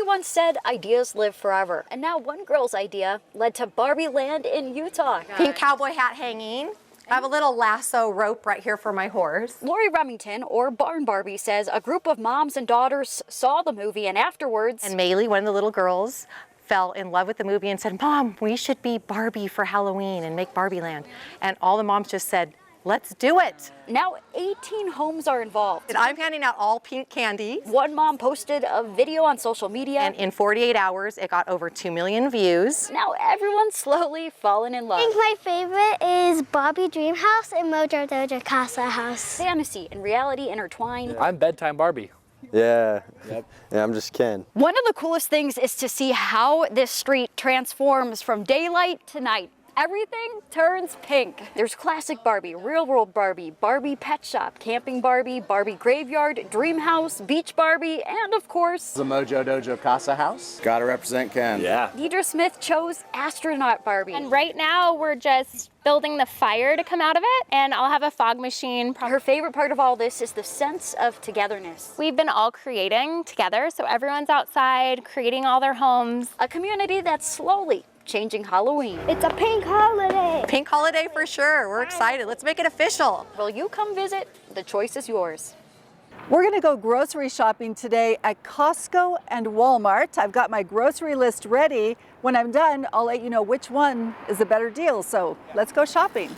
once said ideas live forever, and now one girl's idea led to Barbie Land in Utah. Pink cowboy hat hanging. I have a little lasso rope right here for my horse. Lori Remington, or Barn Barbie, says a group of moms and daughters saw the movie and afterwards... And Maylee, one of the little girls, fell in love with the movie and said, Mom, we should be Barbie for Halloween and make Barbie Land. And all the moms just said, let's do it. Now 18 homes are involved. And I'm handing out all pink candy. One mom posted a video on social media. And in 48 hours, it got over 2 million views. Now everyone's slowly falling in love. I think my favorite is Barbie Dream House and Mojo Dojo Casa House. Fantasy and reality intertwine. I'm Bedtime Barbie. Yeah. Yep. Yeah, I'm just Ken. One of the coolest things is to see how this street transforms from daylight to night. Everything turns pink. There's classic Barbie, real world Barbie, Barbie pet shop, camping Barbie, Barbie graveyard, dream house, beach Barbie, and of course, The Mojo Dojo Casa House. Gotta represent Ken. Yeah. Deidre Smith chose astronaut Barbie. And right now we're just building the fire to come out of it, and I'll have a fog machine. Her favorite part of all this is the sense of togetherness. We've been all creating together, so everyone's outside creating all their homes. A community that's slowly changing Halloween. It's a pink holiday. Pink holiday for sure. We're excited. Let's make it official. Will you come visit? The choice is yours. We're going to go grocery shopping today at Costco and Walmart. I've got my grocery list ready. When I'm done, I'll let you know which one is a better deal. So let's go shopping.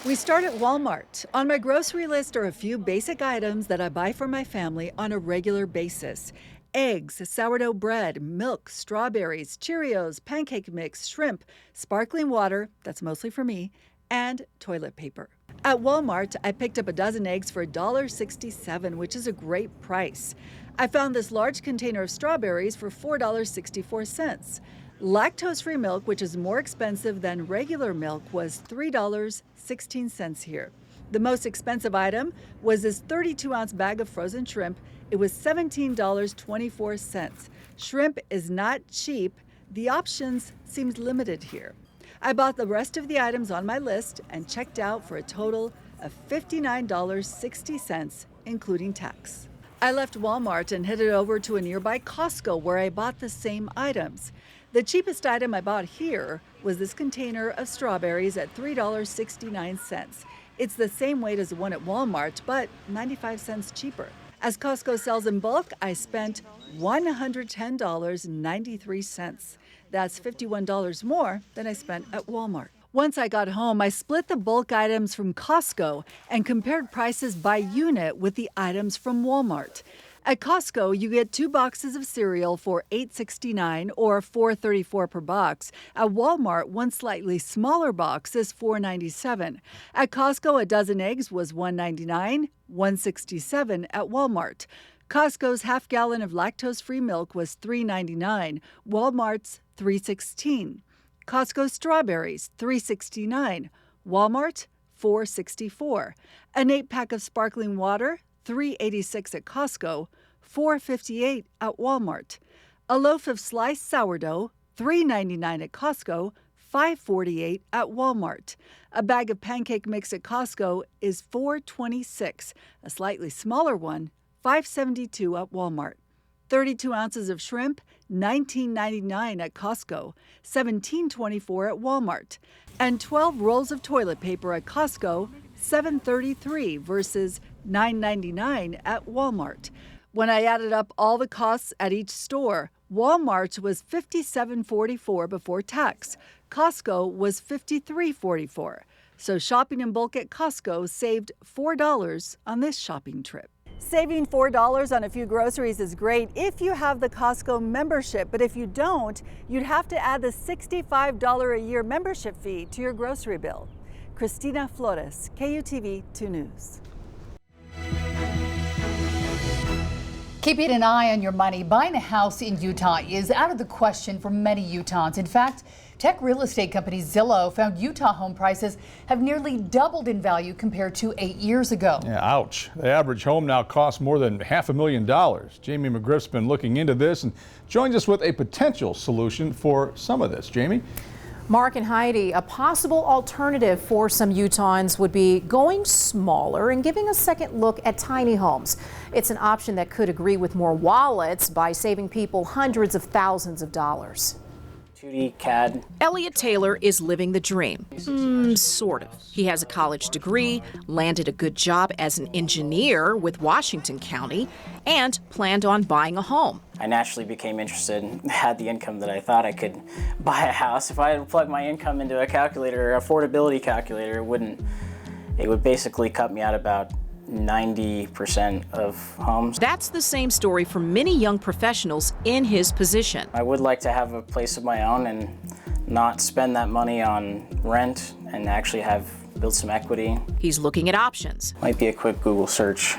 We start at Walmart. On my grocery list are a few basic items that I buy for my family on a regular basis. Eggs, sourdough bread, milk, strawberries, Cheerios, pancake mix, shrimp, sparkling water, that's mostly for me, and toilet paper. At Walmart, I picked up a dozen eggs for $1.67, which is a great price. I found this large container of strawberries for $4.64. Lactose-free milk, which is more expensive than regular milk, was $3.16 here. The most expensive item was this 32-ounce bag of frozen shrimp. It was $17.24. Shrimp is not cheap. The options seemed limited here. I bought the rest of the items on my list and checked out for a total of $59.60, including tax. I left Walmart and headed over to a nearby Costco where I bought the same items. The cheapest item I bought here was this container of strawberries at $3.69. It's the same weight as the one at Walmart, but 95 cents cheaper. As Costco sells in bulk, I spent $110.93. That's $51 more than I spent at Walmart. Once I got home, I split the bulk items from Costco and compared prices by unit with the items from Walmart. At Costco, you get 2 boxes of cereal for $8.69 or $4.34 per box. At Walmart, one slightly smaller box is $4.97. At Costco, a dozen eggs was $1.99, $1.67 at Walmart. Costco's half gallon of lactose-free milk was $3.99, Walmart's $3.16. Costco strawberries, $3.69, Walmart, $4.64. An 8-pack of sparkling water, $3.86 at Costco, $4.58 at Walmart. A loaf of sliced sourdough, $3.99 at Costco, $5.48 at Walmart. A bag of pancake mix at Costco is $4.26. A slightly smaller one, $5.72 at Walmart. 32 ounces of shrimp, $19.99 at Costco, $17.24 at Walmart. And 12 rolls of toilet paper at Costco, $7.33 versus $9.99 at Walmart. When I added up all the costs at each store, Walmart was $57.44 before tax. Costco was $53.44. So shopping in bulk at Costco saved $4 on this shopping trip. Saving $4 on a few groceries is great if you have the Costco membership, but if you don't, you'd have to add the $65 a year membership fee to your grocery bill. Christina Flores, KUTV 2 News. Keeping an eye on your money, buying a house in Utah is out of the question for many Utahns. In fact, tech real estate company Zillow found Utah home prices have nearly doubled in value compared to 8 years ago. Yeah, ouch. The average home now costs more than $500,000. Jamie McGriff's been looking into this and joins us with a potential solution for some of this. Jamie? Mark and Heidi, a possible alternative for some Utahns would be going smaller and giving a second look at tiny homes. It's an option that could agree with more wallets by saving people hundreds of thousands of dollars. 2D CAD. Elliot Taylor is living the dream. Sort of. He has a college degree, landed a good job as an engineer with Washington County, and planned on buying a home. I naturally became interested and had the income that I thought I could buy a house. If I had plugged my income into a calculator, an affordability calculator, it would basically cut me out about 90% of homes. That's the same story for many young professionals in his position. I would like to have a place of my own and not spend that money on rent and actually build some equity. He's looking at options. Might be a quick Google search.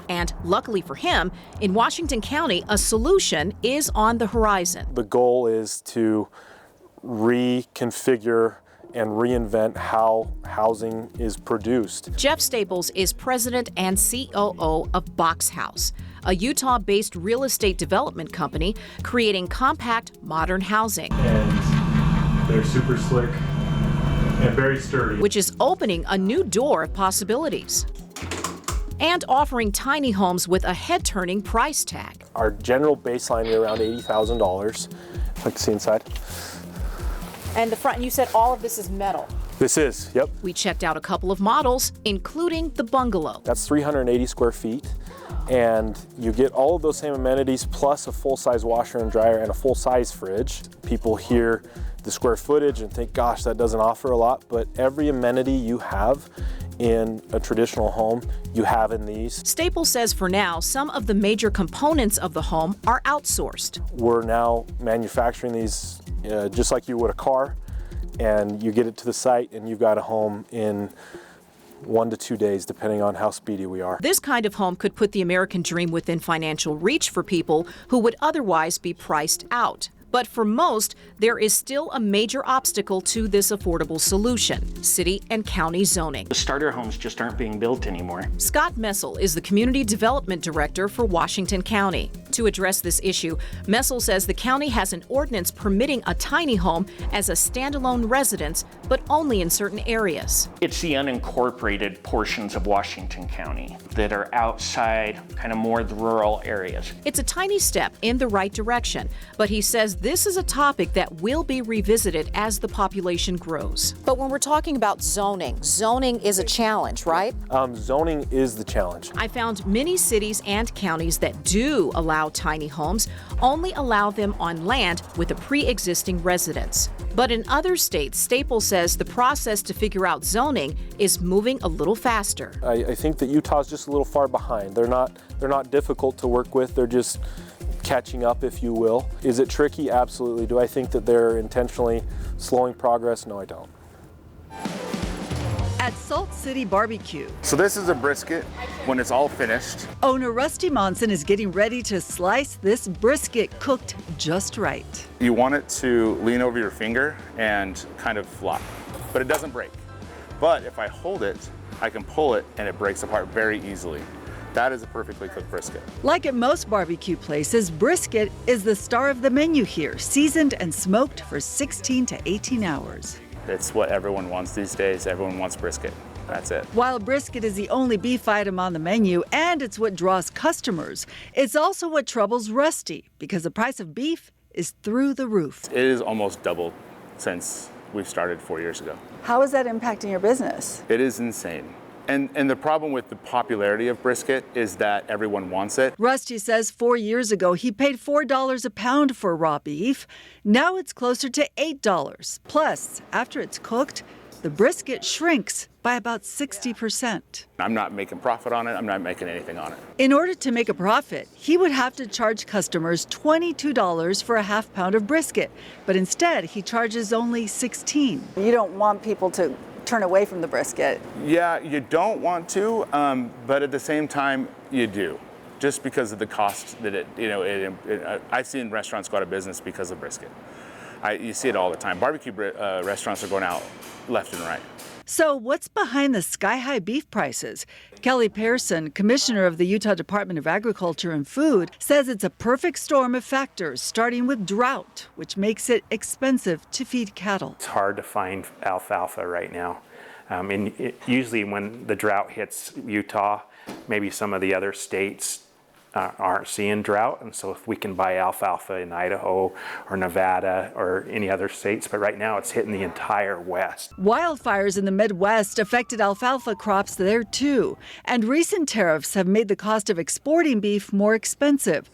And luckily for him, in Washington County, a solution is on the horizon. The goal is to reconfigure and reinvent how housing is produced. Jeff Staples is president and COO of Box House, a Utah-based real estate development company creating compact, modern housing. And they're super slick and very sturdy. Which is opening a new door of possibilities. And offering tiny homes with a head-turning price tag. Our general baseline is around $80,000. Like to see inside. And the front, you said all of this is metal. This is, yep. We checked out a couple of models, including the bungalow. That's 380 square feet, and you get all of those same amenities plus a full-size washer and dryer and a full-size fridge. People hear the square footage and think, gosh, that doesn't offer a lot, but every amenity you have in a traditional home, you have in these. Staples says for now, some of the major components of the home are outsourced. We're now manufacturing these just like you would a car, and you get it to the site and you've got a home in 1 to 2 days, depending on how speedy we are. This kind of home could put the American dream within financial reach for people who would otherwise be priced out. But for most, there is still a major obstacle to this affordable solution: city and county zoning. The starter homes just aren't being built anymore. Scott Messel is the Community Development Director for Washington County. To address this issue, Messel says the county has an ordinance permitting a tiny home as a standalone residence, but only in certain areas. It's the unincorporated portions of Washington County that are outside, kind of more the rural areas. It's a tiny step in the right direction, but he says this is a topic that will be revisited as the population grows. But when we're talking about zoning is a challenge, right? Zoning is the challenge. I found many cities and counties that do allow tiny homes only allow them on land with a pre-existing residence. But in other states, Staples says the process to figure out zoning is moving a little faster. I think that Utah's just a little far behind. They're not difficult to work with. They're just catching up, if you will. Is it tricky? Absolutely. Do I think that they're intentionally slowing progress? No, I don't. At Salt City Barbecue. So this is a brisket when it's all finished. Owner Rusty Monson is getting ready to slice this brisket cooked just right. You want it to lean over your finger and kind of flop, but it doesn't break. But if I hold it, I can pull it and it breaks apart very easily. That is a perfectly cooked brisket. Like at most barbecue places, brisket is the star of the menu here, seasoned and smoked for 16 to 18 hours. It's what everyone wants these days. Everyone wants brisket. That's it. While brisket is the only beef item on the menu and it's what draws customers, it's also what troubles Rusty because the price of beef is through the roof. It is almost doubled since we've started 4 years ago. How is that impacting your business? It is insane. And the problem with the popularity of brisket is that everyone wants it. Rusty says 4 years ago he paid $4 a pound for raw beef. Now it's closer to $8. Plus, after it's cooked, the brisket shrinks by about 60%. I'm not making profit on it. I'm not making anything on it. In order to make a profit, he would have to charge customers $22 for a half pound of brisket. But instead, he charges only $16. You don't want people to turn away from the brisket. Yeah, you don't want to, but at the same time, you do. Just because of the cost that I've seen restaurants go out of business because of brisket. You see it all the time. Barbecue restaurants are going out left and right. So what's behind the sky-high beef prices? Kelly Pearson, commissioner of the Utah Department of Agriculture and Food, says it's a perfect storm of factors, starting with drought, which makes it expensive to feed cattle. It's hard to find alfalfa right now. Usually when the drought hits Utah, maybe some of the other states aren't seeing drought, and so if we can buy alfalfa in Idaho or Nevada or any other states, but right now it's hitting the entire West. Wildfires in the Midwest affected alfalfa crops there too, and recent tariffs have made the cost of exporting beef more expensive.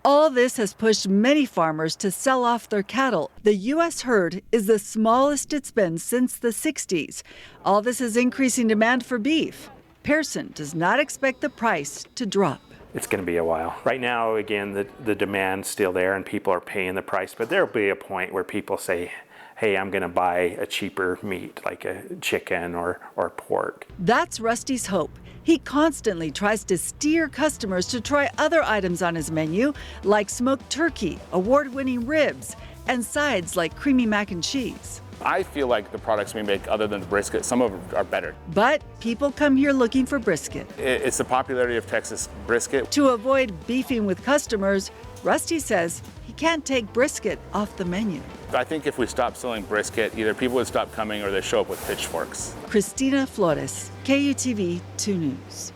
All this has pushed many farmers to sell off their cattle. The U.S. herd is the smallest it's been since the 60s. All this is increasing demand for beef. Pearson does not expect the price to drop. It's going to be a while. Right now, again, the demand's still there and people are paying the price, but there'll be a point where people say, hey, I'm going to buy a cheaper meat like a chicken or pork. That's Rusty's hope. He constantly tries to steer customers to try other items on his menu, like smoked turkey, award-winning ribs, and sides like creamy mac and cheese. I feel like the products we make, other than the brisket, some of them are better. But people come here looking for brisket. It's the popularity of Texas brisket. To avoid beefing with customers, Rusty says he can't take brisket off the menu. I think if we stop selling brisket, either people would stop coming or they show up with pitchforks. Christina Flores, KUTV 2 News.